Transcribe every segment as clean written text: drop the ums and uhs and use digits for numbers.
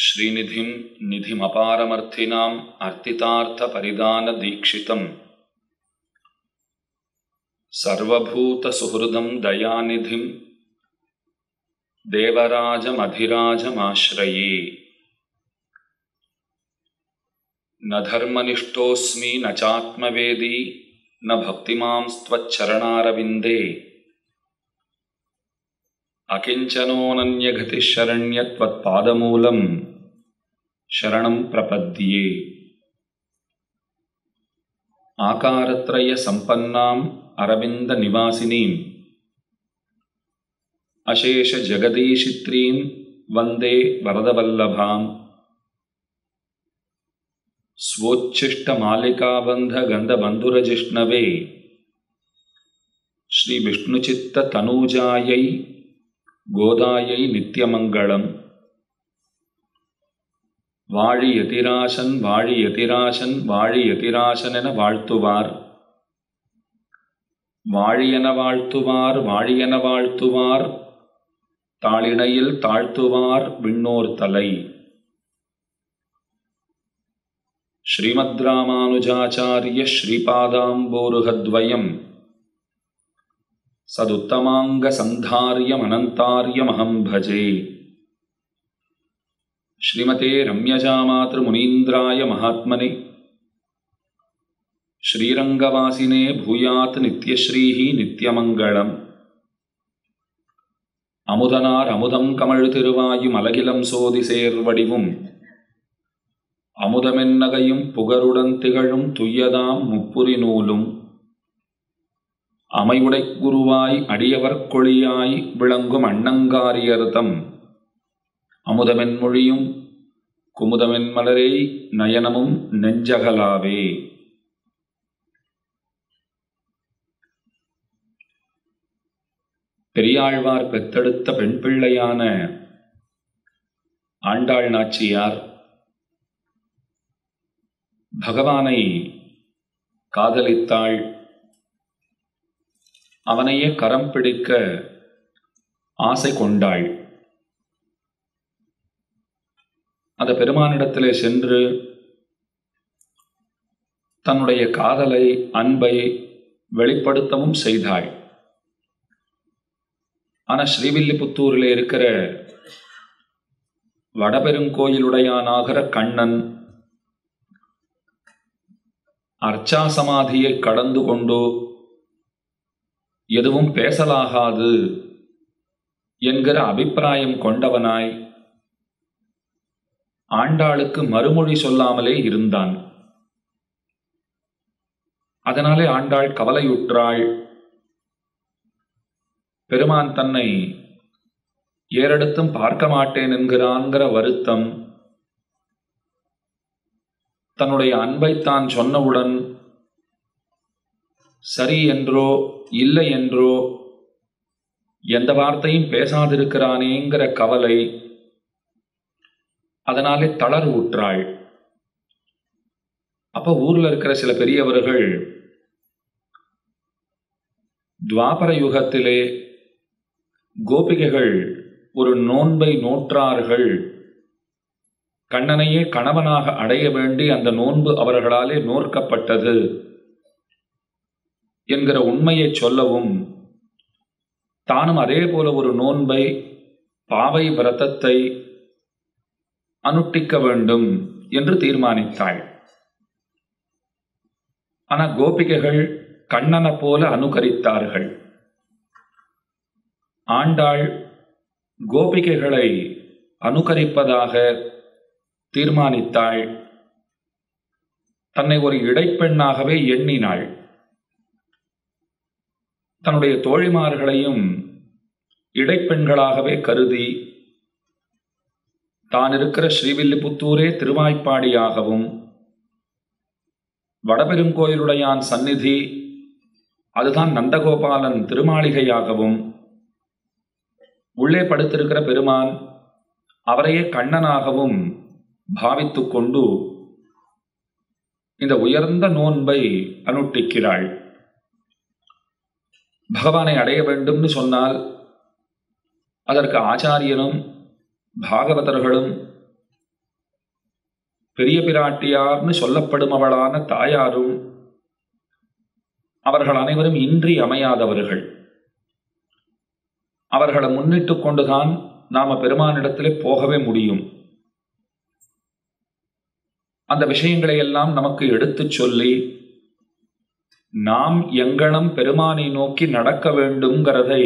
श्रीनिधिं निधिमपारमर्थिनाम् अर्तितार्थपरिदानदीक्षितम् सर्वभूतसुहृदं दयानिधिं देवराजमधिराजमाश्रये। न धर्मनिष्ठोऽस्मि न चात्मवेदी न भक्तिमांस्त्वच्चरणारविन्दे अकिञ्चनोऽनन्यगतिः शरण्यत्वत्पादमूलं शरणं प्रपद्ये। आकारत्रयसम्पन्नाम् अरविन्दनिवासिनीम् अशेषजगदीशित्रीं वन्दे वरदवल्लभाम्। स्वोच्छिष्टमालिकाबन्धगन्धबन्धुरजिष्णवे श्रीविष्णुचित्ततनूजायै गोदायै नित्यमङ्गलम्। வாழியதிராசன் வாழியதிராசன் வாழியதிராசனென வாழ்த்துவார். வாழியென வாழ்த்துவார் வாழியென வாழ்த்துவார் தாளிணையில் தாழ்த்துவார் விண்ணோர் தலை. ஸ்ரீமத் ராமானுஜாச்சாரிய ஸ்ரீபாதாம்போருஹத்வயம் சதுத்தமாங்க சந்தார்யமனந்தார்யமஹம் பஜே. श्रीमते रम्यजामातृमुनीन्द्राय महात्मने श्रीरंगवासिने भूयात् नित्यश्रीः नित्यमंगलम्. अमुदनार अमुदम कमल तिरुवायुम अलगिलम सोदि சேர்வடிவும் அமுதமென்னகையும் புகருடன் திகழும் துய்யதாம் முப்புரி நூலும் அமைவுடை குருவாய் அடியவர் கொளியாய் விளங்கும் அண்ணங்காரியர்தம் அமுதமென் மொழியும் குமுதமென் மலரே நயனமும் நெஞ்சகலாவே. பெரியாழ்வார் பெத்தெடுத்த பெண் பிள்ளையான ஆண்டாள் நாச்சியார் பகவானை காதலித்தாள். அவனையே கரம் பிடிக்க ஆசை கொண்டாள். அந்த பெருமானிடத்திலே சென்று தன்னுடைய காதலை அன்பை வெளிப்படுத்தவும் செய்தாள். ஆனால் ஸ்ரீவில்லிபுத்தூரில் இருக்கிற வடபெருங்கோயிலுடையானாகிற கண்ணன் அர்ச்சா சமாதியை கடந்து கொண்டு எதுவும் பேசலாகாது என்கிற அபிப்பிராயம் கொண்டவனாய் ஆண்டாளுக்கு மறுமொழி சொல்லாமலே இருந்தான். அதனாலே ஆண்டாள் கவலையுற்றாள். பெருமான் தன்னை ஏறெடுத்தும் பார்க்க மாட்டேன் என்கிறான்கிற வருத்தம், தன்னுடைய அன்பை தான் சொன்னவுடன் சரி என்றோ இல்லை என்றோ எந்த வார்த்தையும் பேசாதிருக்கிறானேங்கிற கவலை, அதனாலே தளர்வுற்றாள். அப்ப ஊர்ல இருக்கிற சில பெரியவர்கள் துவாபர யுகத்திலே கோபிகைகள் ஒரு நோன்பை நோற்றார்கள். கண்ணனையே கணவனாக அடைய வேண்டி அந்த நோன்பு அவர்களாலே நோற்கப்பட்டது என்கிற உண்மையை சொல்லவும், தானும் அதே போல ஒரு நோன்பை பாவை விரதத்தை அனுஷ்டிக்க வேண்டும் என்று தீர்மானித்தாள். ஆனால் கோபிகைகள் கண்ணனை போல அனுகரித்தார்கள். ஆண்டாள் கோபிகைகளை அனுகரிப்பதாக தீர்மானித்தாள். தன்னை ஒரு இடைப்பெண்ணாகவே எண்ணினாள். தன்னுடைய தோழிமார்களையும் இடைப்பெண்களாகவே கருதி தான் இருக்கிற ஸ்ரீவில்லிபுத்தூரே திருவாய்ப்பாடியாகவும் வடபெருங்கோயிலுடையான் சந்நிதி அதுதான் நந்தகோபாலன் திருமாளிகையாகவும் உள்ளே படுத்திருக்கிற பெருமான் அவரையே கண்ணனாகவும் பாவித்து கொண்டு இந்த உயர்ந்த நோன்பை அனுஷ்டிக்கிறாள். பகவானை அடைய வேண்டும்னு சொன்னால் அதற்கு ஆச்சாரியனும் பாகவதர்களும் பெரிய பிராட்டியார்னு சொல்லப்படுமவளான தாயாரும் அவர்கள் அனைவரும் இன்றி அமையாதவர்கள். அவர்களை முன்னிட்டு கொண்டுதான் நாம பெருமானிடத்திலே போகவே முடியும். அந்த விஷயங்களை எல்லாம் நமக்கு எடுத்துச் சொல்லி நாம் எங்கனம் பெருமானை நோக்கி நடக்க வேண்டும்ங்கிறதை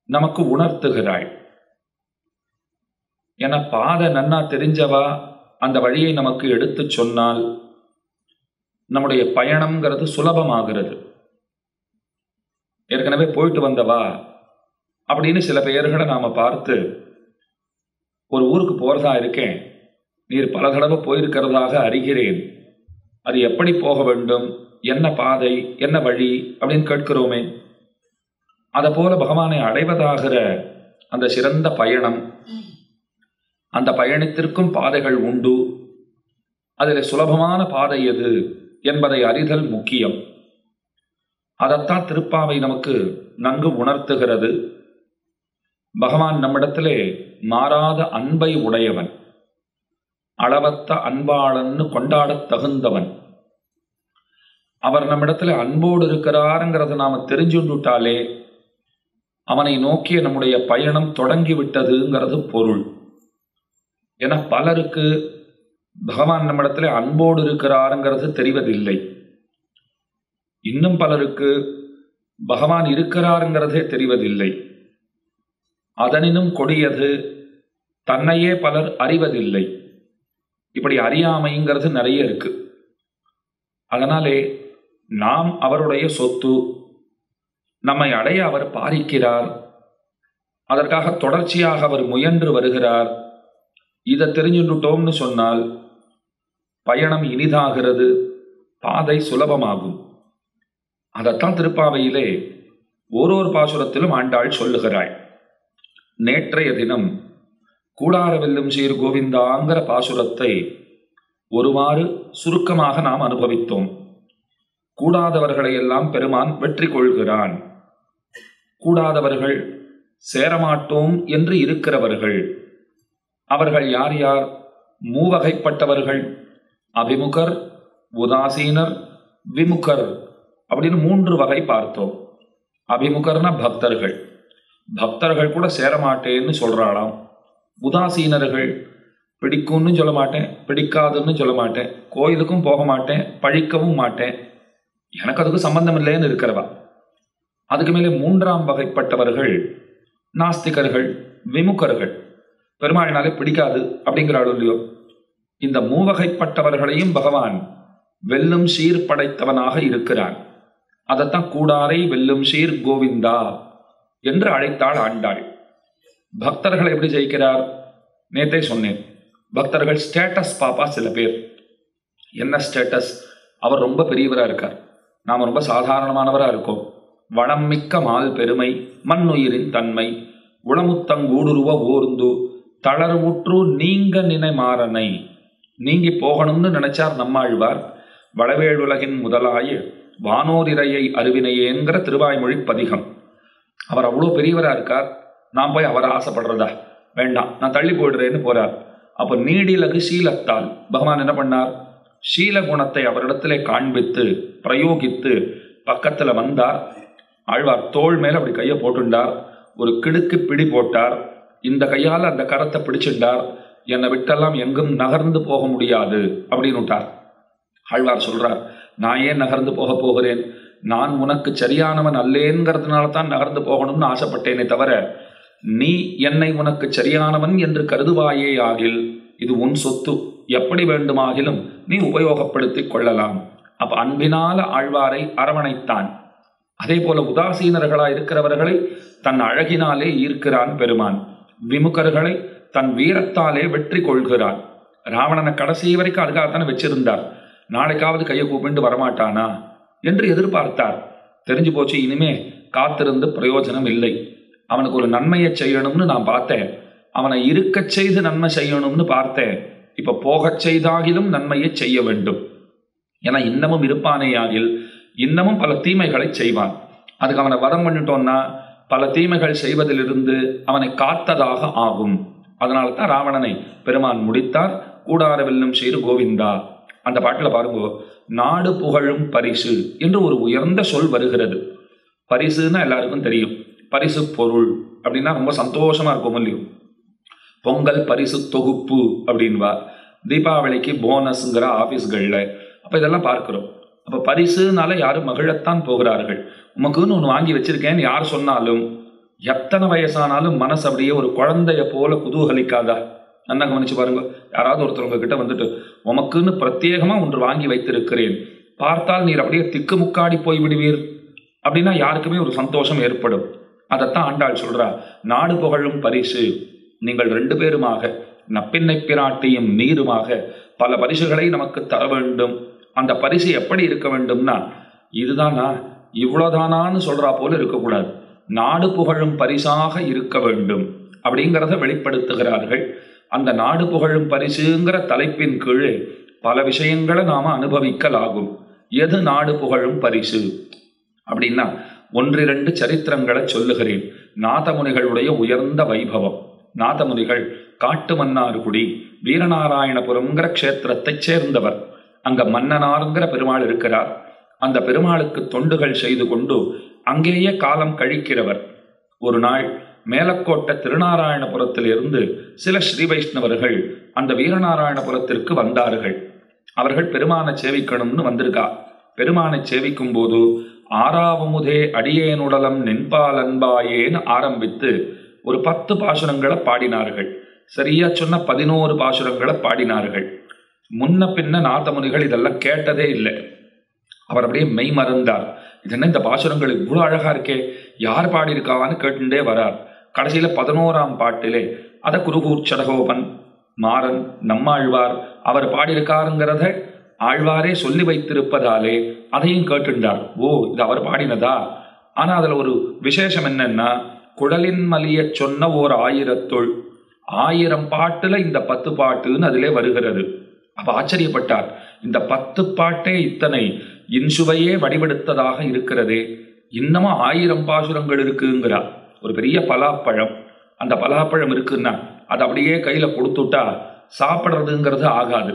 நமக்கு உணர்த்துகிறாள். என பாதை நன்னா தெரிஞ்சவா அந்த வழியை நமக்கு எடுத்துச் சொன்னால் நம்முடைய பயணம்ங்கிறது சுலபமாகிறது. ஏற்கனவே போயிட்டு வந்தவா அப்படின்னு சில பெயர்களை நாம பார்த்து, ஒரு ஊருக்கு போறதா இருக்கேன், நீர் பல தடவை போயிருக்கிறதாக அறிகிறேன், அது எப்படி போக வேண்டும், என்ன பாதை, என்ன வழி அப்படின்னு கேட்கிறோமே. அதை போல பகவானை அடைவதாகிற அந்த சிறந்த பயணம், அந்த பயணத்திற்கும் பாதைகள் உண்டு. அதில் சுலபமான பாதை எது என்பதை அறிதல் முக்கியம். அதைத்தான் திருப்பாவை நமக்கு நன்கு உணர்த்துகிறது. பகவான் நம்மிடத்திலே மாறாத அன்பை உடையவன், அளவத்த அன்பாளன்னு கொண்டாடத் தகுந்தவன். அவர் நம்மிடத்துல அன்போடு இருக்கிறாருங்கிறத நாம தெரிஞ்சுட்டாலே அவனை நோக்கிய நம்முடைய பயணம் தொடங்கிவிட்டதுங்கிறது பொருள். என பலருக்கு பகவான் நம்மிடத்துல அன்போடு இருக்கிறாருங்கிறது தெரிவதில்லை. இன்னும் பலருக்கு பகவான் இருக்கிறாருங்கிறதே தெரிவதில்லை. அதனினும் கொடியது, தன்னையே பலர் அறிவதில்லை. இப்படி அறியாமைங்கிறது நிறைய இருக்கு. அதனாலே நாம் அவருடைய சொத்து, நம்மை அடைய அவர் பாரிக்கிறார், அதற்காக தொடர்ச்சியாக அவர் முயன்று வருகிறார். இதை தெரிஞ்சுட்டோம்னு சொன்னால் பயணம் இனிதாகிறது, பாதை சுலபமாகும். அதைத்தான் திருப்பாவையிலே ஒரு பாசுரத்திலும் ஆண்டாள் சொல்லுகிறாள். நேற்றைய தினம் கூடார வெல்லும் சீர் கோவிந்தாங்கிற பாசுரத்தை ஒருவாறு சுருக்கமாக நாம் அனுபவித்தோம். கூடாதவர்களை எல்லாம் பெருமான் வெற்றி கொள்கிறான். கூடாதவர்கள், சேரமாட்டோம் என்று இருக்கிறவர்கள், அவர்கள் யார் யார்? மூவகைப்பட்டவர்கள். அபிமுகர், உதாசீனர், விமுகர் அப்படின்னு 3 வகை பார்த்தோம். அபிமுகர்னா பக்தர்கள், பக்தர்கள் கூட சேரமாட்டேன்னு சொல்றாளாம். உதாசீனர்கள், பிடிக்கும்னு சொல்ல மாட்டேன், பிடிக்காதுன்னு சொல்ல மாட்டேன், கோயிலுக்கும் போக மாட்டேன், பழிக்கவும் மாட்டேன், எனக்கு அதுக்கு சம்பந்தம் இல்லைன்னு இருக்கிறவா. அதுக்கு மேலே 3ஆம் வகைப்பட்டவர்கள் நாஸ்திகர்கள், விமுகர்கள். பெருமாளினாலே பிடிக்காது அப்படிங்கிறாள் இல்லையோ. இந்த 3 வகைப்பட்டவர்களையும் பகவான் வெல்லும் சீர் படைத்தவனாக இருக்கிறான். அதைத்தான் கூடாரை வெல்லும் சீர் கோவிந்தா என்று அழைத்தாள் ஆண்டாள். பக்தர்களை எப்படி ஜெயிக்கிறார்? நேத்தே சொன்னேன். பக்தர்கள் ஸ்டேட்டஸ் பாப்பா சில பேர். என்ன ஸ்டேட்டஸ்? அவர் ரொம்ப பெரியவராக இருக்கார், நாம் ரொம்ப சாதாரணமானவராக இருக்கோம். வளம் மிக்க மால் பெருமை, மண்ணுயிரின் தன்மை, உளமுத்தங்கூடுருவ ஓர்ந்து தளர்வுற்று நீங்க நினை மாறனை. நீங்கி போகணும்னு நினைச்சார் நம்மாழ்வார். வளவேழுலகின் முதலாய வானோரிரையை அருவினையேங்கிற திருவாய்மொழி பதிகம். அவர் அவ்வளோ பெரியவராக இருக்கார், நான் போய் அவரை ஆசைப்படுறதா? வேண்டாம், நான் தள்ளி போயிடுறேன்னு போறார். அப்போ நீடிலகு சீலத்தால் பகவான் என்ன பண்ணார்? சீல குணத்தை அவரிடத்திலே காண்பித்து பிரயோகித்து பக்கத்துல வந்தார். ஆழ்வார் தோள் மேல அப்படி கையை போட்டுண்டார், ஒரு கிடுக்கு பிடி போட்டார், இந்த கையால் அந்த கரத்தை பிடிச்சிட்டார். என்னை விட்டெல்லாம் எங்கும் நகர்ந்து போக முடியாது அப்படின்னு விட்டார். ஆழ்வார் சொல்றார், நான் ஏன் நகர்ந்து போக போகிறேன்? நான் உனக்கு சரியானவன் அல்லேங்கிறதுனால தான் நகர்ந்து போகணும்னு ஆசைப்பட்டேனே தவிர, நீ என்னை உனக்கு சரியானவன் என்று கருதுவாயே ஆகில் இது உன் சொத்து, எப்படி வேண்டுமாகிலும் நீ உபயோகப்படுத்திக் கொள்ளலாம். அப்ப அன்பினால ஆழ்வாரை அரவணைத்தான். அதே போல உதாசீனர்களாய் இருக்கிறவர்களை தன் அழகினாலே ஈர்க்கிறான் பெருமான். விமுகர்களை தன் வீரத்தாலே வெற்றி கொள்கிறான். ராவணனை கடைசி வரைக்கும் அதுக்காகத்தானே வச்சிருந்தார். நாளைக்காவது கையை கூப்பிட்டு வரமாட்டானா என்று எதிர்பார்த்தார். தெரிஞ்சு போச்சு, இனிமே காத்திருந்து பிரயோஜனம் இல்லை. அவனுக்கு ஒரு நன்மையை செய்யணும்னு நான் பார்த்தேன், அவனை இருக்கச் செய்து நன்மை செய்யணும்னு பார்த்தேன். இப்ப போகச் செய்தாகிலும் நன்மையை செய்ய வேண்டும். ஏன்னா இன்னமும் இருப்பானேயாகில் இன்னமும் பல தீமைகளை செய்வான். அதுக்கு அவனை வதம் பண்ணிட்டோம்னா பல தீமைகள் செய்வதிலிருந்து அவனை காத்ததாக ஆகும். அதனால தான் ராவணனை பெருமான் முடித்தார். கூடார வெல்லும் செய்து கோவிந்தா. அந்த பாட்டில் பாருங்க, நாடு புகழும் பரிசு என்று ஒரு உயர்ந்த சொல் வருகிறது. பரிசுன்னா எல்லாருக்கும் தெரியும், பரிசு பொருள் அப்படின்னா ரொம்ப சந்தோஷமா இருக்கும் இல்லையோ. பொங்கல் பரிசு தொகுப்பு அப்படின்வா, தீபாவளிக்கு போனஸ்ங்கிற ஆபீஸ்கள்ல. அப்ப இதெல்லாம் பார்க்கிறோம். அப்ப பரிசுனால யாரும் மகிழத்தான் போகிறார்கள். உமக்குன்னு ஒன்று வாங்கி வச்சிருக்கேன்னு யார் சொன்னாலும் எத்தனை வயசானாலும் மனசு அப்படியே ஒரு குழந்தைய போல குதூகலிக்காதா? நல்லா கவனிச்சு பாருங்க. யாராவது ஒருத்தர் கிட்ட வந்துட்டு உமக்குன்னு பிரத்யேகமா ஒன்று வாங்கி வைத்திருக்கிறேன், பார்த்தால் நீர் அப்படியே திக்குமுக்காடி போய் விடுவீர் அப்படின்னா யாருக்குமே ஒரு சந்தோஷம் ஏற்படும். அதைத்தான் ஆண்டாள் சொல்றா, நாடு புகழும் பரிசு. நீங்கள் 2 பேருமாக நப்பின்னை பிராட்டியும் நீருமாக பல பரிசுகளை நமக்கு தர வேண்டும். அந்த பரிசு எப்படி இருக்க வேண்டும்னா, இதுதானா இவ்வளவுதானான்னு சொல்றா போல இருக்கக்கூடாது, நாடு புகழும் பரிசாக இருக்க வேண்டும் அப்படிங்கிறத வெளிப்படுத்துகிறார்கள். அந்த நாடு புகழும் பரிசுங்கிற தலைப்பின் கீழே பல விஷயங்களை நாம அனுபவிக்கலாகும். எது நாடு புகழும் பரிசு அப்படின்னா, 1-2 சரித்திரங்களை சொல்லுகிறேன். நாதமுனிகளுடைய உயர்ந்த வைபவம். நாதமுனிகள் காட்டு மன்னார்குடி வீரநாராயணபுரம்ங்கிற க்ஷேத்திரத்தைச் சேர்ந்தவர். அங்க மன்னனாருங்கிற பெருமாள் இருக்கிறார். அந்த பெருமாளுக்கு தொண்டுகள் செய்து கொண்டு அங்கேயே காலம் கழிக்கிறவர். ஒரு நாள் மேலக்கோட்டை திருநாராயணபுரத்திலிருந்து சில ஸ்ரீ வைஷ்ணவர்கள் அந்த வீரநாராயணபுரத்திற்கு வந்தார்கள். அவர்கள் பெருமானை சேவிக்கணும்னு வந்திருக்கா. பெருமானை சேவிக்கும் போது ஆறாவமுதே அடியேனுடலம் நின்பால் அன்பாயேன்னு ஆரம்பித்து ஒரு 10 பாசுரங்களை பாடினார்கள். சரியா சொன்ன 11 பாசுரங்களை பாடினார்கள். முன்ன பின்ன நாதமுனிகள் இதெல்லாம் கேட்டதே இல்லை. அவர் அப்படியே மெய் மறந்தார். இது என்ன இந்த பாசுரங்கள் இவ்வளவு அழகா இருக்கே, யார் பாடியிருக்கான்னு கேட்டுட்டே வரார். கடைசியில 11ஆம் பாட்டிலே அதை குருகூர் சடகோபன் மாறன் நம்மாழ்வார் அவர் பாடியிருக்காருங்கிறத ஆழ்வாரே சொல்லி வைத்திருப்பதாலே அதையும் கேட்டுண்டார். ஓ, இது அவர் பாடினதா? ஆனா அதுல ஒரு விசேஷம் என்னன்னா, குடலின் மலிய சொன்ன ஓர் 1000 பாட்டுல இந்த 10 பாட்டுன்னு அதிலே வருகிறது. அப்ப ஆச்சரியப்பட்டார். இந்த 10 பாட்டே இத்தனை இன்சுவையே வடிவெடுத்ததாக இருக்கிறதே, இன்னமும் 1000 பாசுரங்கள் இருக்குங்கிறார். ஒரு பெரிய பலாப்பழம், அந்த பலாப்பழம் இருக்குன்னா அதை அப்படியே கையில கொடுத்துட்டா சாப்பிட்றதுங்கிறது ஆகாது.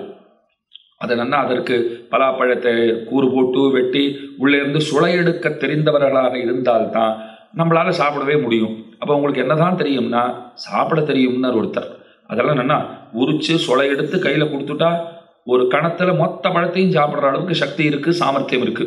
அதை நன்னா அதற்கு பலாப்பழத்தை கூறு போட்டு வெட்டி உள்ளே இருந்து சுளை எடுக்க தெரிந்தவர்களாக இருந்தால்தான் நம்மளால சாப்பிடவே முடியும். அப்போ உங்களுக்கு என்னதான் தெரியும்னா, சாப்பிட தெரியும்னா ஒருத்தர் அதெல்லாம் என்னன்னா உரிச்சு சுளை எடுத்து கையில கொடுத்துட்டா ஒரு கணத்துல மொத்த பழத்தையும் சாப்பிட்ற அளவுக்கு சக்தி இருக்கு, சாமர்த்தியம் இருக்கு.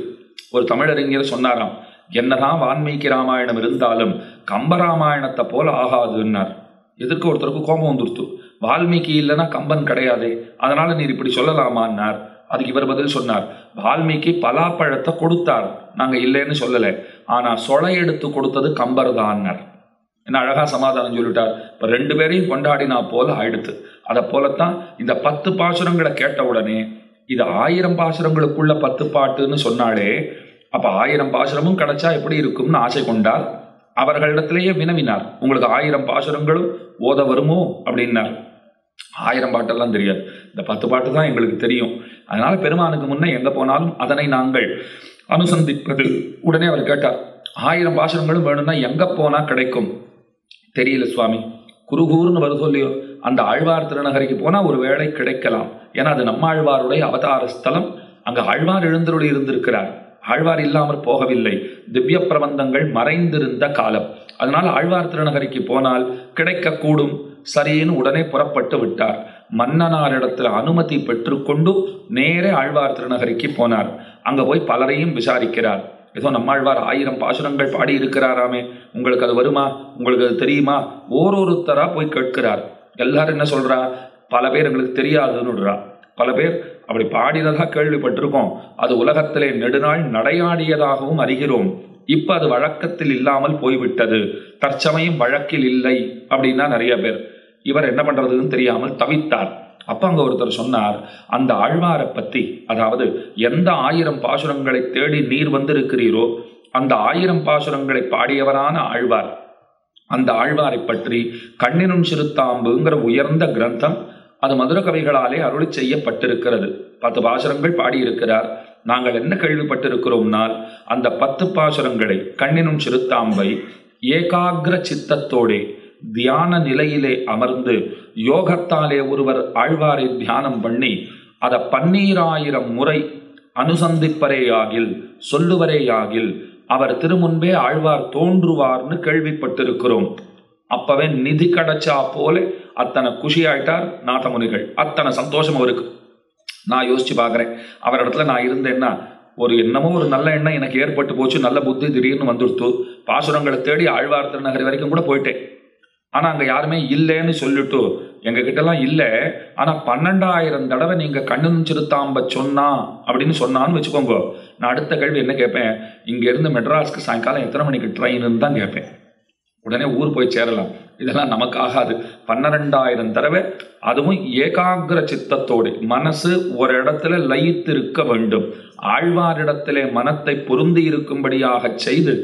ஒரு தமிழறிஞர் சொன்னாராம், என்னதான் வால்மீகி ராமாயணம் இருந்தாலும் கம்பராமாயணத்தை போல ஆகாதுன்னார். எதற்கு ஒருத்தருக்கு கோபம் வந்துருத்து. வால்மீகி இல்லைன்னா கம்பன் கிடையாது, அதனால நீர் இப்படி சொல்லலாமான்னார். அதுக்கு இவர் பதில் சொன்னார், வால்மீகி பலாப்பழத்தை கொடுத்தார், நாங்க இல்லைன்னு சொல்லலை, ஆனா சொலை எடுத்து கொடுத்தது கம்பர் தான்னார். என்ன அழகா சமாதானம் சொல்லிட்டார். இப்ப 2 பேரையும் கொண்டாடினா போல ஆயிடுத்து. அதை போலத்தான் இந்த 10 பாசுரங்களை கேட்ட உடனே இது 1000 பாசுரங்களுக்குள்ள 10 பாட்டுன்னு சொன்னாலே, அப்ப 1000 பாசுரமும் கிடைச்சா எப்படி இருக்கும்னு ஆசை கொண்டார். அவர்களிடத்திலேயே வினவினார், உங்களுக்கு 1000 பாசுரங்களும் ஓத வருமோ அப்படின்னார். 1000 பாட்டெல்லாம் தெரியாது, இந்த 10 பாட்டு தான் எங்களுக்கு தெரியும். அதனால பெருமானுக்கு முன்னே எங்க போனாலும் அதனை நாங்கள் அனுசந்திப்பது. உடனே அவர் கேட்டார், 1000 பாசுரங்களும் வேணும்னா எங்க போனா கிடைக்கும்? தெரியல சுவாமி, குருகூர்னு வருதோ இல்லையோ, அந்த ஆழ்வார் திருநகரிக்கு போனா ஒரு வேளை கிடைக்கலாம். ஏன்னா அது நம்மாழ்வாருடைய அவதார ஸ்தலம், அங்க ஆழ்வார் எழுந்தருளி இருந்திருக்கிறார். ஆழ்வார் இல்லாமற் போகவில்லை, திவ்ய பிரபந்தங்கள் மறைந்திருந்த காலம். அதனால் ஆழ்வார் திருநகரிக்கு போனால் கிடைக்கக்கூடும். சரின்னு உடனே புறப்பட்டு விட்டார். மன்னனாரிடத்தில் அனுமதி பெற்றுக்கொண்டு நேரே ஆழ்வார் திருநகரிக்கு போனார். அங்க போய் பலரையும் விசாரிக்கிறார். ஏதோ நம்மாழ்வார் 1000 பாசுரங்கள் பாடி இருக்கிறாராமே, உங்களுக்கு அது வருமா, உங்களுக்கு அது தெரியுமா? ஓரொருத்தரா போய் கேட்கிறார். எல்லாரும் என்ன சொல்றா, பல பேர் எங்களுக்கு தெரியாதுன்னு. பல பேர் அப்படி பாடினதா கேள்விப்பட்டிருக்கோம், அது உலகத்திலே நெடுநாள் நடையாடியதாகவும் அறிகிறோம். இப்ப அது வழக்கத்தில் இல்லாமல் போய்விட்டது, தற்சமயம் வழக்கில் இல்லை அப்படின்னா நிறைய பேர். இவர் என்ன பண்றதுன்னு தெரியாமல் தவித்தார். அப்ப அங்க ஒருத்தர் சொன்னார், அந்த ஆழ்வாரை பத்தி, அதாவது எந்த 1000 பாசுரங்களை தேடி நீர் வந்திருக்கிறீரோ அந்த 1000 பாசுரங்களை பாடியவரான ஆழ்வார், அந்த ஆழ்வாரை பற்றி கண்ணினும் சிறுத்தாம்புங்கிற உயர்ந்த கிரந்தம் அது மதுர கவிகளாலே அருளி செய்யப்பட்டிருக்கிறது. 10 பாசுரங்கள் பாடியிருக்கிறார். நாங்கள் என்ன கேள்விப்பட்டிருக்கிறோம்னால், அந்த 10 பாசுரங்களை கண்ணினும் சிறுத்தாம்பை ஏகாகிர சித்தத்தோடே தியான நிலையிலே அமர்ந்து யோகத்தாலே ஒருவர் ஆழ்வாரை தியானம் பண்ணி அதை 12000 முறை அனுசந்திப்பரேயாகில், சொல்லுவரேயாகில் அவர் திருமுன்பே ஆழ்வார் தோன்றுவார்னு கேள்விப்பட்டிருக்கிறோம். அப்பவே நிதி கிடைச்சா போல அத்தனை குஷியாயிட்டார் நாதமுனிகள். அத்தனை சந்தோஷம் அவருக்கு. நான் யோசிச்சு பார்க்குறேன், அவர் இடத்துல நான் இருந்தேன்னா என்னமோ ஒரு நல்ல எண்ணம் எனக்கு ஏற்பட்டு போச்சு, நல்ல புத்தி திடீர்னு வந்துடுத்து. பாசுரங்களை தேடி ஆழ்வார் திருநகரி வரைக்கும் கூட போயிட்டேன். ஆனால் அங்கே யாருமே இல்லைன்னு சொல்லிட்டு எங்ககிட்டலாம் இல்லை, ஆனால் 12,000 தடவை நீங்கள் கண்ணன் சிறுத்தாம்ப சொன்னா அப்படின்னு சொன்னான்னு வச்சுக்கோங்க. நான் அடுத்த கேள்வி என்ன கேட்பேன், இங்கேருந்து மெட்ராஸ்க்கு சாயங்காலம் எத்தனை மணிக்கு ட்ரெயின்னு தான் கேட்பேன். உடனே ஊர் போய் சேரலாம். இதெல்லாம் நமக்கு ஆகாது. 12,000 தடவை, அதுவும் ஏகாகிர சித்தத்தோடு மனசு ஒரு இடத்துல லயித்திருக்க வேண்டும். ஆழ்வாரிடத்திலே மனத்தை பொருந்தி இருக்கும்படியாக செய்து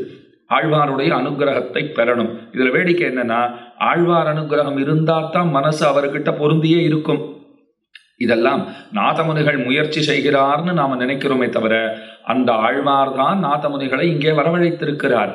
ஆழ்வாருடைய அனுகிரகத்தை பெறணும். இதுல வேடிக்கை என்னன்னா, ஆழ்வார் அனுகிரகம் இருந்தா தான் மனசு அவர்கிட்ட பொருந்தியே இருக்கும். இதெல்லாம் நாதமுனிகள் முயற்சி செய்கிறார்னு நாம நினைக்கிறோமே தவிர, அந்த ஆழ்வார் தான் நாதமுனிகளை இங்கே வரவழைத்திருக்கிறார்.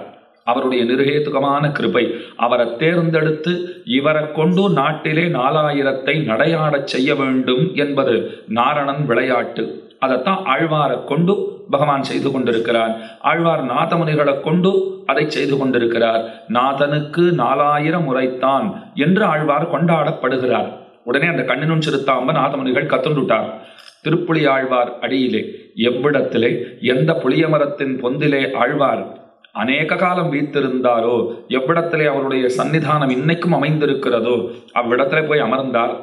அவருடைய நிருகேதுகமான கிருபை. அவரை தேர்ந்தெடுத்து இவரை கொண்டு நாட்டிலே 4000 நடையாடச் செய்ய வேண்டும் என்பது நாரணன் விளையாட்டு. அதைத்தான் ஆழ்வாரை கொண்டு பகவான் செய்து கொண்டிருக்கிறார். ஆழ்வார் நாதமுனிகளை கொண்டு அதை செய்து கொண்டிருக்கிறார். நாதனுக்கு 4000 முறைத்தான் என்று ஆழ்வார் கொண்டாடப்படுகிறார். உடனே அந்த கண்ணினும் சிறுத்தாம்ப நாதமுனிகள் கத்துண்டுட்டார். திருப்புளி ஆழ்வார் அடியிலே எவ்விடத்திலே எந்த புளிய மரத்தின் பொந்திலே ஆழ்வார் அநேக காலம் வீத்திருந்தாரோ, எவ்விடத்திலே அவருடைய சன்னிதானம் இன்னைக்கும் அமைந்திருக்கிறதோ அவ்விடத்திலே போய் அமர்ந்தார்.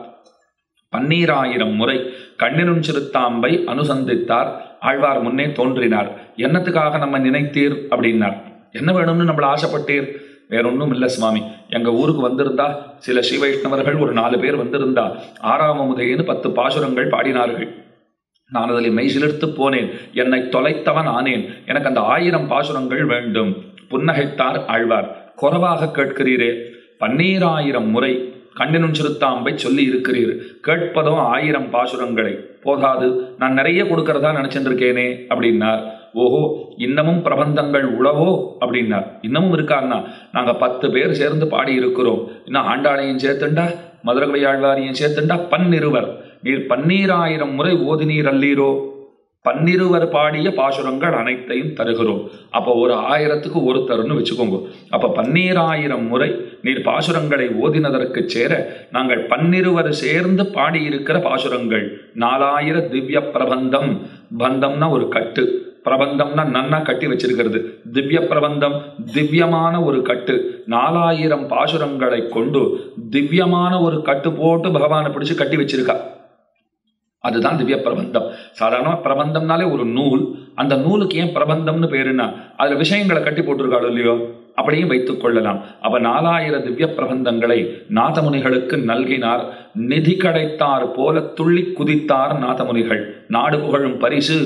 12000 முறை கண்ணினும் சிறுத்தாம்பை அனுசந்தித்தார். ஆழ்வார் முன்னே தோன்றினார். என்னத்துக்காக நம்ம நினைத்தீர் அப்படின்னார். என்ன வேணும்னு நம்மள ஆசைப்பட்டீர்? வேறொன்னும் இல்லை சுவாமி, எங்க ஊருக்கு வந்திருந்தா சில ஸ்ரீவைஷ்ணவர்கள் ஒரு 4 பேர் வந்திருந்தா ஆறாமமுதைன்னு 10 பாசுரங்கள் பாடினார்கள். நான் அதில் மெய்சிலிர்த்து போனேன். என்னை தொலைத்தவன் ஆனேன். எனக்கு அந்த 1000 பாசுரங்கள் வேண்டும். புன்னகைத்தார் ஆழ்வார். குறைவாக கேட்கிறீரே, 12000 முறை கண்ணினும் சிறுத்தாம்பை சொல்லி இருக்கிறீர். கேட்பதும் 1000 பாசுரங்களை போதாது, நான் நிறைய கொடுக்கறதா நினைச்சிட்டு இருக்கேனே அப்படின்னார். ஓஹோ, இன்னமும் பிரபந்தங்கள் உளவோ அப்படின்னார். இன்னமும் இருக்காருன்னா, நாங்க 10 பேர் சேர்ந்து பாடி இருக்கிறோம். இன்னும் ஆண்டாளையும் சேர்த்துண்டா, மதுரகவி ஆழ்வாரையும் சேர்த்துண்டா 12 நீர் 12000 முறை ஓதினீர் அல்லீரோ. 12 பாடிய பாசுரங்கள் அனைத்தையும் தருகிறோம். அப்போ ஒரு 1000க்கு ஒருத்தர்னு வச்சுக்கோங்க. அப்ப 12000 முறை நீர் பாசுரங்களை ஓதினதற்கு சேர நாங்கள் 12 சேர்ந்து பாடியிருக்கிற பாசுரங்கள் 4000 திவ்ய பிரபந்தம். பந்தம்னா ஒரு கட்டு, பிரபந்தம்னா நன்னா கட்டி வச்சிருக்கிறது. திவ்ய பிரபந்தம் திவ்யமான ஒரு கட்டு. 4000 பாசுரங்களை கொண்டு திவ்யமான ஒரு கட்டு போட்டு பகவானை பிடிச்சு கட்டி வச்சிருக்கா. அதுதான் திவ்ய பிரபந்தம். சாதாரண பிரபந்தம்னாலே ஒரு நூல். அந்த நூலுக்கு ஏன் பிரபந்தம்னு பேருன்னா அதுல விஷயங்களை கட்டி போட்டிருக்காளோ இல்லையோ, அப்படியும் வைத்துக் கொள்ளலாம். அப்ப 4000 திவ்ய பிரபந்தங்களை நாதமுனிகளுக்கு நல்கினார். நிதி கிடைத்தார் போல துள்ளி குதித்தார் நாதமுனிகள். நாடு புகழும் பரிசு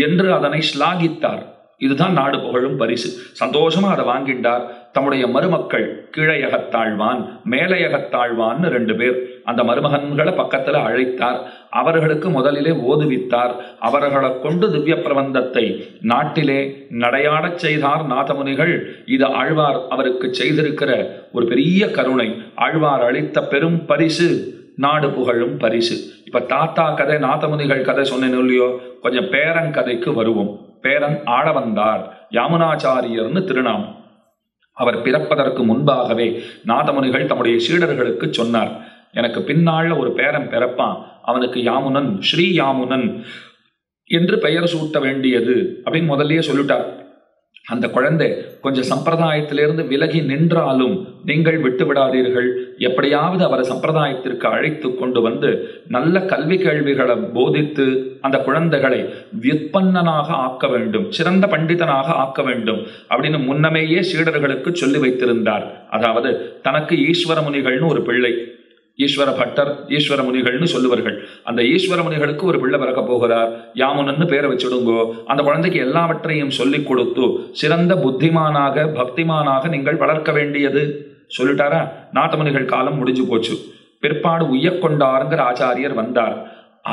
என்று அதனை ஸ்லாகித்தார். இதுதான் நாடு புகழும் பரிசு. சந்தோஷமா அதை வாங்கிட்டார். தம்முடைய மருமக்கள் கீழையகத்தாழ்வான் மேலையகத்தாழ்வான்னு 2 பேர், அந்த மருமகன்களை பக்கத்துல அழைத்தார். அவர்களுக்கு முதலிலே ஓதுவித்தார். அவர்களை கொண்டு திவ்ய பிரபந்தத்தை நாட்டிலே நடையாடச் செய்தார் நாதமுனிகள். இது ஆழ்வார் அவருக்கு செய்திருக்கிற ஒரு பெரிய கருணை. ஆழ்வார் அளித்த பெரும் பரிசு நாடு புகழும் பரிசு. இப்ப தாத்தா கதை நாதமுனிகள் கதை சொன்னேன்னு இல்லையோ, கொஞ்சம் பேரன் கதைக்கு வருவோம். பேரன் ஆளவந்தார் யாமுனாச்சாரியர்னு திருநாமம். அவர் பிறப்பதற்கு முன்பாகவே நாதமுனிகள் தம்முடைய சீடர்களுக்கு சொன்னார், எனக்கு பின்னால ஒரு பேரன் பிறப்பான், அவனுக்கு யாமுனன், ஸ்ரீ யாமுனன் என்று பெயர் சூட்ட வேண்டியது அப்படின்னு முதல்லயே சொல்லிட்டார். அந்த குழந்தை கொஞ்சம் சம்பிரதாயத்திலிருந்து விலகி நின்றாலும் நீங்கள் விட்டு விடாதீர்கள். எப்படியாவது அவரை சம்பிரதாயத்திற்கு அழைத்து கொண்டு வந்து நல்ல கல்வி கேள்விகளை போதித்து அந்த குழந்தைகளை வியுத்பன்னனாக ஆக்க வேண்டும், சிறந்த பண்டிதனாக ஆக்க வேண்டும் அப்படின்னு முன்னமேயே சீடர்களுக்கு சொல்லி வைத்திருந்தார். அதாவது தனக்கு ஈஸ்வர முனிகள்னு ஒரு பிள்ளை, ஈஸ்வர பட்டர் ஈஸ்வர முனிகள்னு சொல்லுவார்கள். அந்த ஈஸ்வர முனிகளுக்கு ஒரு பிள்ளை பிறக்க போகிறார், யாமுனன்னு பேரை வச்சுடுங்கோ. அந்த குழந்தைக்கு எல்லாவற்றையும் சொல்லிக் கொடுத்து சிறந்த புத்திமானாக பக்திமானாக நீங்கள் வளர்க்க வேண்டியது சொல்லிட்டாரா. நாதமுனிகள் காலம் முடிஞ்சு போச்சு. பிற்பாடு உய்யக்கொண்டாருங்கிற ஆச்சாரியர் வந்தார்.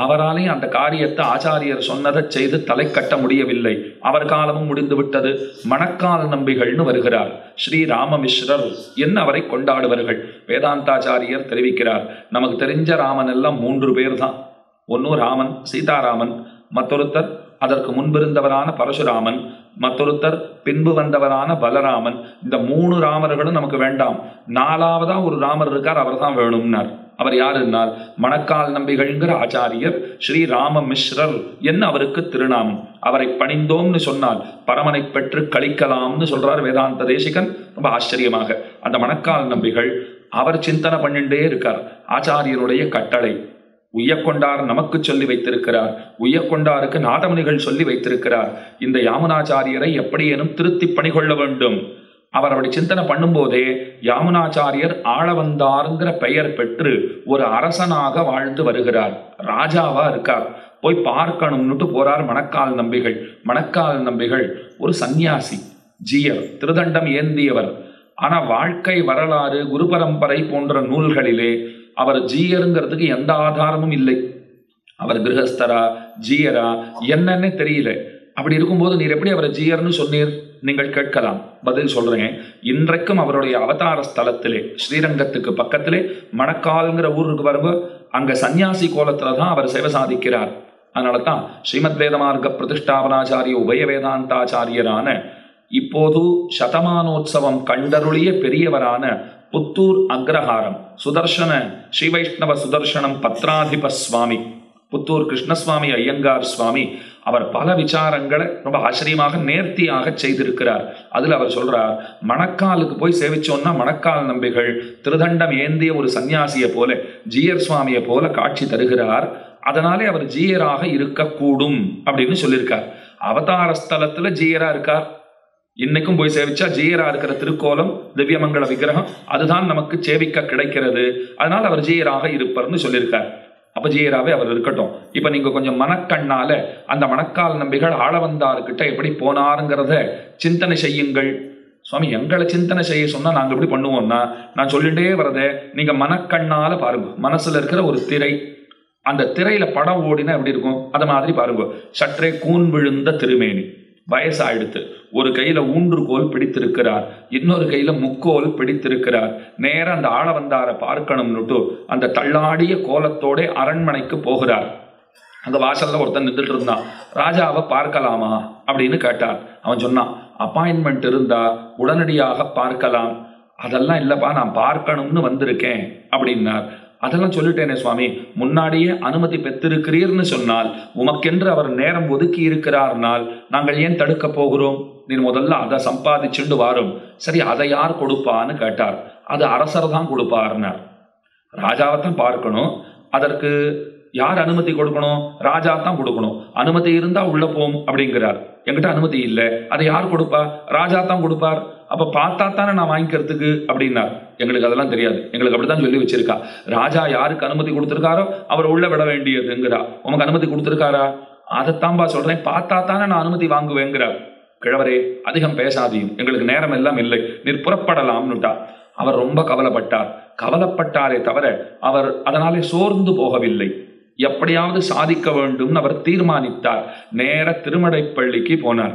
அவராலையும் அந்த காரியத்தை ஆச்சாரியர் சொன்னதை செய்து தலை கட்ட முடியவில்லை. அவர் காலமும் முடிந்து விட்டது. மணக்கால் நம்பிகள்னு வருகிறார். ஸ்ரீராமமிஸ்ரர் என்ன அவரை கொண்டாடுவார்கள். வேதாந்தாச்சாரியர் தெரிவிக்கிறார், நமக்கு தெரிஞ்ச ராமன் எல்லாம் 3 பேர் தான். ஒன்னு ராமன் சீதாராமன், மற்றொருத்தர் அதற்கு முன்பிருந்தவரான பரசுராமன், மற்றொருத்தர் பின்பு வந்தவரான பலராமன். இந்த 3 ராமர்களும் நமக்கு வேண்டாம். 4வதா ஒரு ராமர் இருக்கார், அவர் தான் வேணும்னார். அவர் யாருன்னார்? மணக்கால் நம்பிகள்ங்கிற ஆச்சாரியர். ஸ்ரீராமமிஸ்ரர் என்ன அவருக்கு திருநாமம். அவரை பணிந்தோம்னு சொன்னால் பரமனை பெற்று கழிக்கலாம்னு சொல்றார் வேதாந்த தேசிகன். ரொம்ப ஆச்சரியமாக அந்த மணக்கால் நம்பிகள் அவர் சிந்தனை பண்ணிட்டே இருக்கார். ஆச்சாரியனுடைய கட்டளை உய்யக்கொண்டார் நமக்கு சொல்லி வைத்திருக்கிறார். உய்யக்கொண்டாருக்கு நாதமுனிகள் சொல்லி வைத்திருக்கிறார். இந்த யாமுனாச்சாரியரை எப்படியேனும் திருத்தி பணிகொள்ள வேண்டும். அவர் அப்படி சிந்தனை பண்ணும்போதே யாமுனாச்சாரியர் ஆளவந்தார்ங்கிற பெயர் பெற்று ஒரு அரசனாக வாழ்ந்து வருகிறார். ராஜாவா இருக்கார். போய் பார்க்கணும்னுட்டு போறார் மணக்கால் நம்பிகள். மணக்கால் நம்பிகள் ஒரு சந்நியாசி, ஜீயர், திருதண்டம் ஏந்தியவர். ஆனா வாழ்க்கை வரலாறு, குரு பரம்பரை போன்ற நூல்களிலே அவர் ஜீயருங்கிறதுக்கு எந்த ஆதாரமும் இல்லை. அவர் கிரகஸ்தரா ஜீயரா என்னன்னே தெரியல. அப்படி இருக்கும்போது நீர் எப்படி அவரை ஜீயர்னு சொன்னீர் நீங்கள் கேட்கலாம். பதில் சொல்றேன். இன்றைக்கும் அவருடைய அவதார ஸ்தலத்திலே ஸ்ரீரங்கத்துக்கு பக்கத்திலே மணக்கால்ங்கிற ஊருக்கு வரும்போது அங்க சன்னியாசி கோலத்துல தான் அவர் சேவை சாதிக்கிறார். அதனால தான் ஸ்ரீமத் வேதமார்க்க பிரதிஷ்டாபனாச்சாரிய உபய வேதாந்தாச்சாரியரான இப்போது சதமானோத்சவம் கண்டருளிய பெரியவரான புத்தூர் அக்ரஹாரம் சுதர்சன ஸ்ரீ வைஷ்ணவ சுதர்சனம் பத்ராதிப சுவாமி, புத்தூர் கிருஷ்ணசுவாமி ஐயங்கார் சுவாமி, அவர் பல விசாரங்களை ரொம்ப ஆச்சரியமாக நேர்த்தியாக செய்திருக்கிறார். அதுல அவர் சொல்றார், மணக்காலுக்கு போய் சேவிச்சோன்னா மணக்கால் நம்பிகள் திருதண்டம் ஏந்திய ஒரு சன்னியாசியை போல, ஜீயர் சுவாமியை போல காட்சி தருகிறார். அதனாலே அவர் ஜீயராக இருக்கக்கூடும் அப்படின்னு சொல்லியிருக்கார். அவதார ஸ்தலத்துல ஜீயரா இருக்கார். இன்னைக்கும் போய் சேவிச்சா ஜீயரா இருக்கிற திருக்கோலம் திவ்யமங்கள விக்கிரகம் அதுதான் நமக்கு சேவிக்க கிடைக்கிறது. அதனால அவர் ஜீயராக இருப்பார்னு சொல்லியிருக்கார். அப்ப ஜீயராவே அவர் இருக்கட்டும். இப்ப நீங்க கொஞ்சம் மனக்கண்ணால அந்த மணக்கால் நம்பிகள் ஆளவந்தார்கிட்ட எப்படி போனாருங்கிறத சிந்தனை செய்யுங்கள். சுவாமி எங்களை சிந்தனை செய்ய சொன்னா நாங்க எப்படி பண்ணுவோம்னா, நான் சொல்லிட்டே வரத நீங்க மனக்கண்ணால பாருங்க. மனசுல இருக்கிற ஒரு திரை, அந்த திரையில படம் ஓடினா எப்படி இருக்கும் அது மாதிரி பாருங்க. சற்றே கூன் விழுந்த திருமேனி, வயசாயிடுத்து, ஒரு கையில ஊன்றுகோல் பிடித்திருக்கிறார், இன்னொரு கையில முக்கோல் பிடித்திருக்கிறார். நேரம் அந்த ஆளவந்தார பார்க்கணும்னுட்டு அந்த தள்ளாடிய கோலத்தோட அரண்மனைக்கு போகிறார். அந்த வாசல்ல ஒருத்தன் நின்றுட்டு இருந்தான். ராஜாவை பார்க்கலாமா அப்படின்னு கேட்டார். அவன் சொன்னான், அப்பாயின்மெண்ட் இருந்தா உடனடியாக பார்க்கலாம். அதெல்லாம் இல்லப்பா, நான் பார்க்கணும்னு வந்திருக்கேன் அப்படின்னார். அதெல்லாம் சொல்லிட்டேனே சுவாமி, முன்னாடியே அனுமதி பெற்றிருக்கிறீர்னு சொன்னால் உமக்கென்று அவர் நேரம் ஒதுக்கி இருக்கிறார்னால் நாங்கள் ஏன் தடுக்க போகிறோம்? நீ முதல்ல அதை சம்பாதிச்சுண்டு வாரும். சரி, அதை யார் கொடுப்பான்னு கேட்டார். அது அரசர் தான் கொடுப்பார்னார். ராஜாவைத்தான் பார்க்கணும், அதற்கு யார் அனுமதி கொடுக்கணும்? ராஜா தான் கொடுக்கணும். அனுமதி இருந்தா உள்ள போம் அப்படிங்கிறார். என்கிட்ட அனுமதி இல்லை, அதை யார் கொடுப்பா? ராஜா தான் கொடுப்பார். அப்ப பார்த்தா தானே நான் வாங்கிக்கிறதுக்கு அப்படின்னார். எங்களுக்கு அதெல்லாம் தெரியாது, எங்களுக்கு அப்படித்தான் சொல்லி வச்சிருக்கா. ராஜா யாருக்கு அனுமதி கொடுத்திருக்காரோ அவர் உள்ள விட வேண்டியதுங்கிறா. உனக்கு அனுமதி கொடுத்திருக்காரா? அதைத்தான்பா சொல்றேன், பார்த்தா தானே நான் அனுமதி வாங்குவேங்கிறார். கிழவரே, அதிகம் பேசாதீயும், எங்களுக்கு நேரம் எல்லாம் இல்லை, நீர் புறப்படலாம்னுட்டா. அவர் ரொம்ப கவலைப்பட்டார். கவலைப்பட்டாரே தவிர அவர் அதனாலே சோர்ந்து போகவில்லை. எப்படியாவது சாதிக்க வேண்டும் அவர் தீர்மானித்தார். நேர திருமடைப்பள்ளிக்கு போனார்.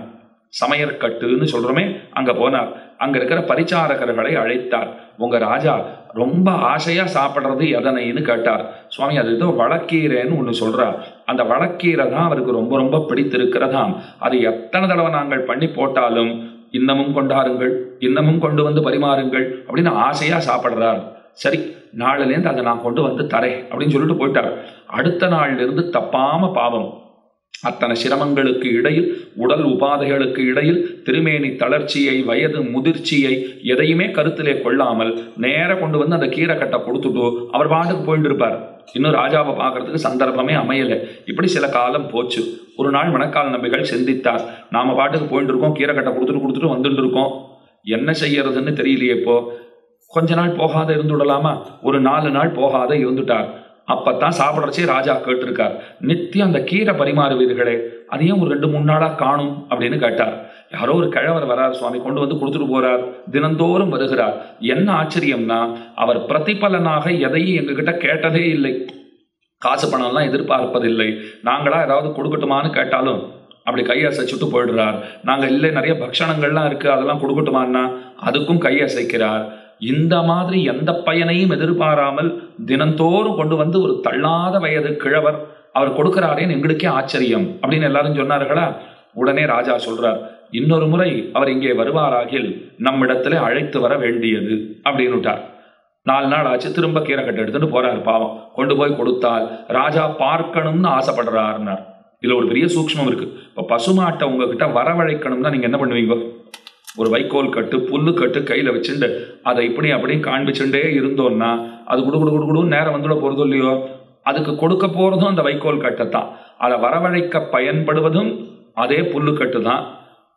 சமையற்கட்டுன்னு சொல்றோமே, அங்க போனார். அங்க இருக்கிற பரிச்சாரகர்களை அழைத்தார். உங்க ராஜா ரொம்ப ஆசையா சாப்பிடுறது எதனைன்னு கேட்டார். சுவாமி, அது ஏதோ வழக்கீரைன்னு ஒண்ணு சொல்றார். அந்த வழக்கீரை தான் அவருக்கு ரொம்ப ரொம்ப பிடித்திருக்கிறதாம். அது எத்தனை தடவை நாங்கள் பண்ணி போட்டாலும் இன்னமும் கொண்டாருங்கள், இன்னமும் கொண்டு வந்து பரிமாறுங்கள் அப்படின்னு ஆசையா சாப்பிடுறார். சரி, நாளிலேருந்து அதை நான் கொண்டு வந்து தரேன் அப்படின்னு சொல்லிட்டு போயிட்டார். அடுத்த நாள்ல இருந்து தப்பாம பாவம், அத்தனை சிரமங்களுக்கு இடையில், உடல் உபாதைகளுக்கு இடையில், திருமேனி தளர்ச்சியை, வயது முதிர்ச்சியை எதையுமே கருத்திலே கொள்ளாமல் நேர கொண்டு வந்து அந்த கீரை கட்டை கொடுத்துட்டு அவர் பாட்டுக்கு போயிட்டு இருப்பார். இன்னும் ராஜாவை பார்க்கறதுக்கு சந்தர்ப்பமே அமையல. இப்படி சில காலம் போச்சு. ஒரு நாள் மணக்கால் நம்பிகள் சிந்தித்தார், நாம பாட்டுக்கு போயிட்டு இருக்கோம், கீரை கட்டை கொடுத்துட்டு வந்துட்டு இருக்கோம், என்ன செய்யறதுன்னு தெரியலையே. இப்போ கொஞ்ச நாள் போகாத இருந்துடலாமா? ஒரு 4 நாள் போகாத இருந்துட்டார். அப்பத்தான் சாப்பிடறச்சே ராஜா கேட்டிருக்கார், நித்தியம் அந்த கீரை பரிமாறுவீர்களே, அதையும் ஒரு 2-3 நாளா காணும் அப்படின்னு கேட்டார். யாரோ ஒரு கிழவர் வரார் சுவாமி, கொண்டு வந்து கொடுத்துட்டு போறார், தினந்தோறும் வருகிறார். என்ன ஆச்சரியம்னா, அவர் பிரதிபலனாக எதையும் எங்ககிட்ட கேட்டதே இல்லை. காசு பணம்லாம் எதிர்பார்ப்பதில்லை. நாங்களா ஏதாவது கொடுக்கட்டுமான்னு கேட்டாலும் அப்படி கையசைச்சுட்டு போயிடுறார். நாங்கள் இல்லை நிறைய பக்ஷணங்கள்லாம் இருக்கு அதெல்லாம் கொடுக்கட்டுமான்னா அதுக்கும் கையசைக்கிறார். இந்த மாதிரி எந்த பயனையும் எதிர்பாராமல் தினந்தோறும் கொண்டு வந்து ஒரு தள்ளாத வயது கிழவர் அவர் கொடுக்கிறாரேன்னு எங்களுக்கே ஆச்சரியம் அப்படின்னு எல்லாரும் சொன்னார்களா. உடனே ராஜா சொல்றார், இன்னொரு முறை அவர் இங்கே வருவாராகில் நம்மிடத்துல அழைத்து வர வேண்டியது அப்படின்னுட்டார். 4 நாள் ஆச்சு. திரும்ப கீரை கட்டை எடுத்துட்டு போறாரு. பாவம் கொண்டு போய் கொடுத்தால் ராஜா பார்க்கணும்னு ஆசைப்படுறாருன்னார். இதுல ஒரு பெரிய சூக்ஷ்மம் இருக்கு. இப்ப பசுமாட்டை உங்ககிட்ட வரவழைக்கணும்னா நீங்க என்ன பண்ணுவீங்க? ஒரு வைக்கோல் கட்டு புல்லு கட்டு கையில வச்சுட்டு அதை இப்படி அப்படியும் காண்பிச்சுட்டே இருந்தோம்னா அது குடு நேரம் வந்துட போறதோ இல்லையோ. அதுக்கு கொடுக்க போறதும் அந்த வைக்கோல் கட்டைத்தான். அதை வரவழைக்க பயன்படுவதும் அதே புல்லு கட்டு தான்.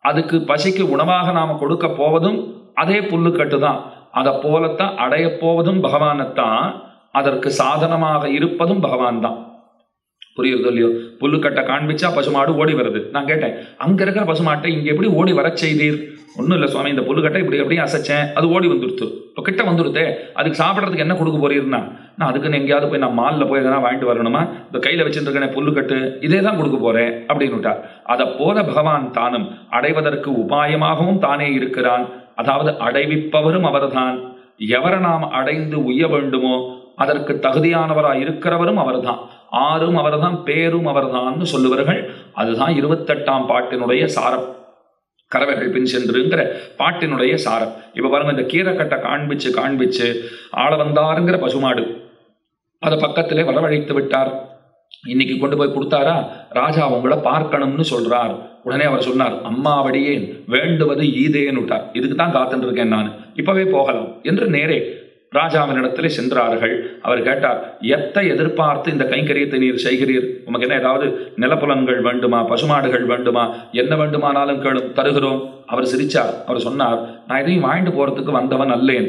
அதுக்கு பசிக்கு உணவாக நாம கொடுக்க போவதும் அதே புல்லு கட்டு தான். அதை போலத்தான் அடைய போவதும் பகவானைத்தான், அதற்கு சாதனமாக இருப்பதும் பகவான் தான். புரியுறதோ இல்லையோ. புல்லுக்கட்டை காண்பிச்சா பசுமாடு ஓடி வருது. நான் கேட்டேன், அங்க இருக்கிற பசுமாட்டை இங்க எப்படி ஓடி வர செய்தீர்? ஒன்றும் இல்லை சுவாமி, இந்த புல்லுக்கட்டை இப்படி எப்படியும் அசைச்சேன், அது ஓடி வந்துடுத்து. இப்போ கிட்ட வந்துடுதே, அதுக்கு சாப்பிட்றதுக்கு என்ன கொடுக்க போறீர்னா, நான் அதுக்குன்னு எங்கேயாவது போய் நான் மாலில் போய் எதனா வாங்கிட்டு வரணுமா? இந்த கையில் வச்சுட்டு இருக்கேன் புல்லுக்கட்டு, இதே தான் கொடுக்க போறேன் அப்படின்னுட்டார். அதை போல பகவான் தானும் அடைவதற்கு உபாயமாகவும் தானே இருக்கிறான். அதாவது அடைவிப்பவரும் அவர்தான். எவரை நாம் அடைந்து உய்ய வேண்டுமோ அதற்கு தகுதியானவராய் இருக்கிறவரும் அவர்தான். ஆறும் அவர்தான், பேரும் அவர்தான் சொல்லுவார்கள். அதுதான் 28ஆம் பாட்டினுடைய சாரம். கறவைகள் பின் சென்றுங்கிற பாட்டினுடைய சாரம். இப்ப பாருங்க, இந்த கீரைக்கட்டை காண்பிச்சு ஆள வந்தாருங்கிற பசுமாடு அதை பக்கத்திலே வரவழைத்து விட்டார். இன்னைக்கு கொண்டு போய் கொடுத்தாரா, ராஜா உங்களை பார்க்கணும்னு சொல்றார். உடனே அவர் சொன்னார், அம்மாவடியேன் வேண்டுவது ஈதேன்னுட்டார். இதுக்கு தான் காத்துட்டு இருக்கேன் நான், இப்பவே போகலாம் என்று நேரே ராஜாவினிடத்திலே சென்றார்கள். அவர் கேட்டார், எத்தை எதிர்பார்த்து இந்த கைங்கரியத்தை நீர் செய்கிறீர்? உமக்கு என்ன ஏதாவது நிலப்புலன்கள் வேண்டுமா, பசுமாடுகள் வேண்டுமா, என்ன வேண்டுமானாலும் கேளும், தருகிறோம். அவர் சிரிச்சார். அவர் சொன்னார், நான் எதையும் வாங்கிட்டு போறதுக்கு வந்தவன் அல்லேன்.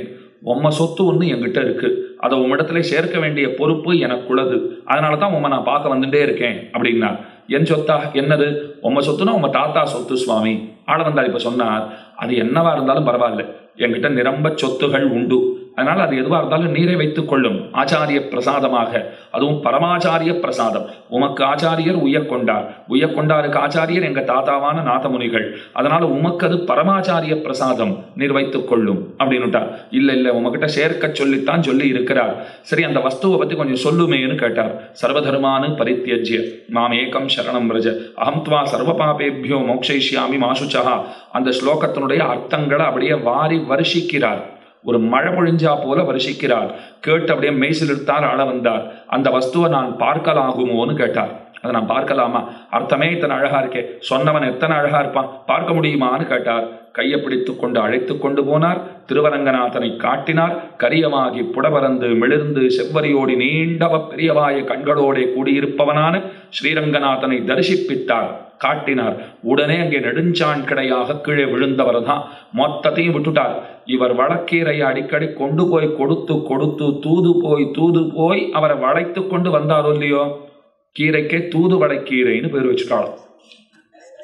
உம்ம சொத்து ஒன்று என்கிட்ட இருக்கு, அதை உம்மிடத்துல சேர்க்க வேண்டிய பொறுப்பு எனக்குள்ளது. அதனால தான் உம்மை நான் பார்க்க வந்துட்டே இருக்கேன் அப்படின்னார். என் சொத்தா? என்னது? உம்ம சொத்துனா உம்ம தாத்தா சொத்து சுவாமி. ஆள வந்தார். இப்ப சொன்னார், அது என்னவா இருந்தாலும் பரவாயில்ல, என்கிட்ட நிரம்ப சொத்துகள் உண்டு, அதனால அது எதுவாக இருந்தாலும் நீரை வைத்துக் கொள்ளும். ஆச்சாரிய பிரசாதமாக, அதுவும் பரமாச்சாரிய பிரசாதம். உமக்கு ஆச்சாரியர் உய்யக்கொண்டாருக்கு ஆச்சாரியர் எங்க தாத்தாவான நாதமுனிகள். அதனால உமக்கு அது பரமாச்சாரிய பிரசாதம், நீர் வைத்துக் கொள்ளும் அப்படின்னுட்டார். இல்ல உமக்கிட்ட சேர்க்க சொல்லித்தான் சொல்லி இருக்கிறார். சரி, அந்த வஸ்துவை பத்தி கொஞ்சம் சொல்லுமேன்னு கேட்டார். சர்வதர்மானு பரித்யஜ்ய மாம் ஏகம் சரணம் ரஜ அகம் துவா சர்வ பாபேபியோ மோக்ஷயிஷ்யாமி மாசுச்சா. அந்த ஸ்லோகத்தினுடைய அர்த்தங்களை அப்படியே வாரி வருஷிக்கிறார். ஒரு மழை பொழிஞ்சா போல வருஷிக்கிறார். கேட்டு அப்படியே மெய்சில் எடுத்தார். ஆள வந்தார். அந்த வஸ்துவை நான் பார்க்கலாகுமோன்னு கேட்டார். அதை நான் பார்க்கலாமா? அர்த்தமே இத்தனை அழகா இருக்கே, சொன்னவன் எத்தனை அழகா இருப்பான், பார்க்க முடியுமான்னு கேட்டார். கையை பிடித்து கொண்டு அழைத்து கொண்டு போனார். திருவரங்கநாதனை காட்டினார். கரியமாகி புடவரந்து மிளிர்ந்து செவ்வரியோடி நீண்டவ பெரியவாய கண்களோட கூடியிருப்பவனான ஸ்ரீரங்கநாதனை தரிசிப்பித்தார், காட்டினார். உடனே அங்கே நெடுஞ்சான் கிடையாக கீழே விழுந்தவர் தான். மொத்தத்தையும் விட்டுட்டார். இவர் வழக்கீரையை அடிக்கடி கொண்டு போய் கொடுத்து தூது போய் அவரை வளைத்து கொண்டு வந்தாரோ இல்லையோ, கீரைக்கே தூது வளைக்கீரைன்னு பேர் வச்சுட்டாலும்.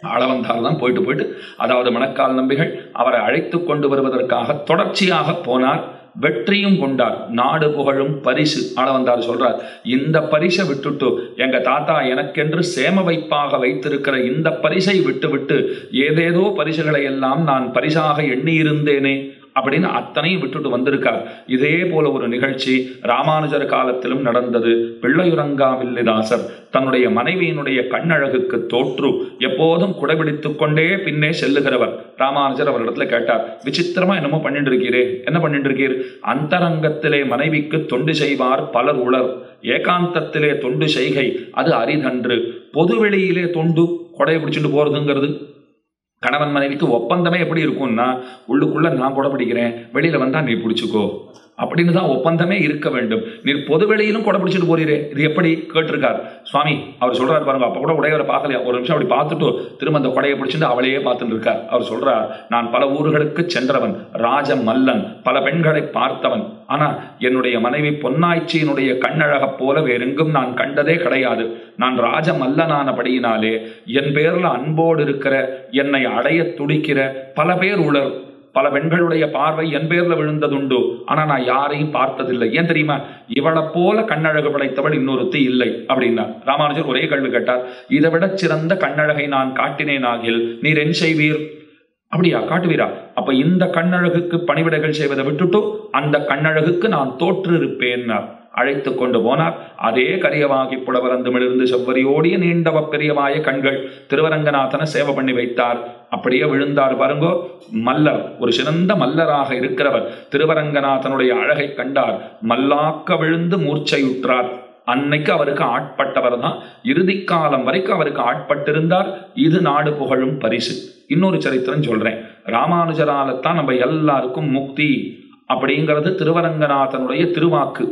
ஆள வந்தால்தான் போயிட்டு அதாவது மணக்கால் நம்பிகள் அவரை அழைத்து கொண்டு வருவதற்காக தொடர்ச்சியாக போனார். வெற்றியும் கொண்டார். நாடு புகழும் பரிசு. ஆள வந்தார் சொல்றார், இந்த பரிசை விட்டுட்டு எங்க தாத்தா எனக்கென்று சேம வைப்பாக வைத்திருக்கிற இந்த பரிசை விட்டு ஏதேதோ பரிசுகளை எல்லாம் நான் பரிசாக எண்ணி இருந்தேனே அப்படின்னு அத்தனையும் விட்டுட்டு வந்திருக்கார். இதே போல ஒரு நிகழ்ச்சி ராமானுஜர் காலத்திலும் நடந்தது. பிள்ளையுறங்காவில்லிதாசர் தன்னுடைய மனைவியினுடைய கண்ணழகுக்கு தோற்று எப்போதும் குடைபிடித்துக் கொண்டே பின்னே செல்லுகிறவர். ராமானுஜர் அவரிடத்துல கேட்டார், விசித்திரமா என்னமோ பண்ணிட்டு இருக்கீரே, என்ன பண்ணிட்டு இருக்கீர்? அந்தரங்கத்திலே மனைவிக்கு தொண்டு செய்வார் பலர் உளர், ஏகாந்தத்திலே தொண்டு செய்கை அது அரிதன்று. பொதுவெளியிலே தொண்டு கொடையை பிடிச்சிட்டு போறதுங்கிறது கணவன் மனைவிக்கு ஒப்பந்தமே எப்படி இருக்கும்னா, உள்ளுக்குள்ள நான் கொடை பிடிக்கிறேன், வெளியில வந்தா நீ பிடிச்சுக்கோ அப்படின்னு தான் ஒப்பந்தமே இருக்க வேண்டும். நீர் பொதுவெளியிலும் கொடை பிடிச்சிட்டு போறீரே, இது எப்படி கேட்டிருக்கார் சுவாமி. அவர் சொல்றாரு பாருங்க, அப்ப கூட உடையவரை பார்க்கலையா, ஒரு நிமிஷம் அப்படி பார்த்துட்டு திரும்ப அந்த கொடையை பிடிச்சிட்டு அவளையே பார்த்துட்டு இருக்கார். அவர் சொல்றார், நான் பல ஊர்களுக்கு சென்றவன், ராஜ மல்லன், பல பெண்களை பார்த்தவன், ஆனா என்னுடைய மனைவி பொன்னாய்ச்சியினுடைய கண்ணழக போல வேறெங்கும் நான் கண்டதே கிடையாது. நான் ராஜ மல்லனானபடியினாலே என் பேர்ல அன்போடு இருக்கிற, என்னை அடைய துடிக்கிற பல பேர் உளர். பல பெண்களுடைய பார்வை என் பேர்ல விழுந்ததுண்டு. ஆனா நான் யாரையும் பார்த்ததில்லை. ஏன் தெரியுமா? இவளை போல கண்ணழகு படைத்தவள் இன்னொருத்தி இல்லை அப்படின்னா. ராமானுஜர் ஒரே கேள்வி கேட்டார். இதை விட சிறந்த கண்ணழகை நான் காட்டினேன் ஆகில் நீர் என் செய்வீர்? அப்படியா, காட்டுவீரா? அப்ப இந்த கண்ணழகுக்கு பணிவிடைகள் செய்வதை விட்டுட்டு அந்த கண்ணழகுக்கு நான் தோற்று இருப்பேன். அழைத்து கொண்டு போனார். அதே கரியவாகி புடவரந்துமிலிருந்து செவ்வரியோடிய நீண்டவ பெரியவாய கண்கள் திருவரங்கநாதனை சேவை பண்ணி வைத்தார். அப்படியே விழுந்தார் பாருங்கோ. மல்லர், ஒரு சிறந்த மல்லராக இருக்கிறவர் திருவரங்கநாதனுடைய அழகை கண்டார். மல்லாக்க விழுந்து மூர்ச்சையுற்றார். அன்னைக்கு அவருக்கு ஆட்பட்டவர் தான். இறுதி காலம் வரைக்கும் அவருக்கு ஆட்பட்டிருந்தார். இது நாடு புகழும் பரிசு. இன்னொரு சரித்திரம் சொல்றேன். ராமானுஜராலத்தான் நம்ம எல்லாருக்கும் முக்தி அப்படிங்கிறது திருவரங்கநாதனுடைய திருவாக்கு.